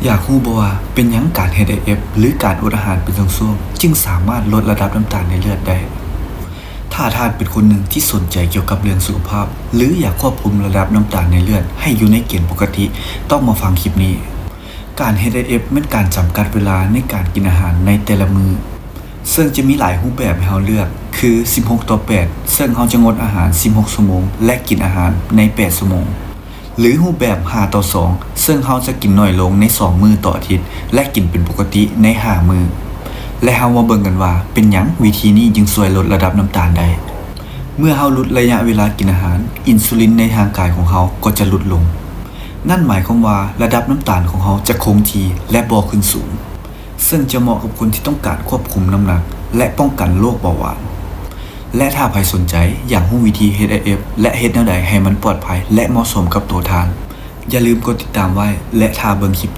อยากรู้บ่ว่าเป็นหยังการเฮ็ด IF หรือการอดอาหารเป็นช่วงๆจึงสามารถลดระดับน้ำตาลในเลือดได้ถ้าท่านเป็นคนหนึ่งที่สนใจเกี่ยวกับเรื่องสุขภาพหรืออยากควบคุมระดับน้ำตาลในเลือดให้อยู่ในเกณฑ์ปกติต้องมาฟังคลิปนี้การเฮ็ด IF เป็นการจำกัดเวลาในการกินอาหารในแต่ละมื้อซึ่งจะมีหลายรูปแบบให้เราเลือกคือ16:8ซึ่งเราจะงดอาหาร16ชั่วโมงและกินอาหารใน8ชั่วโมงหรือรูปแบบ5:2ซึ่งเราจะกินน้อยลงใน2มื้อต่ออาทิตย์และกินเป็นปกติใน5มื้อและเรามาเบิ่งกันว่าเป็นหยังวิธีนี้จึงช่วยลดระดับน้ำตาลได้เมื่อเราลดระยะเวลากินอาหารอินซูลินในทางกายของเราก็จะลดลงนั่นหมายความว่าระดับน้ำตาลของเราจะคงที่และบ่ขึ้นสูงซึ่งจะเหมาะกับคนที่ต้องการควบคุมน้ำหนักและป้องกันโรคเบาหวานและถ้าใครสนใจอยากรู้วิธีเฮ็ด IF และเฮ็ดแนวใดให้มันปลอดภัยและเหมาะสมกับตัวท่านอย่าลืมกดติดตามไว้และถ้าเบิ่งคลิป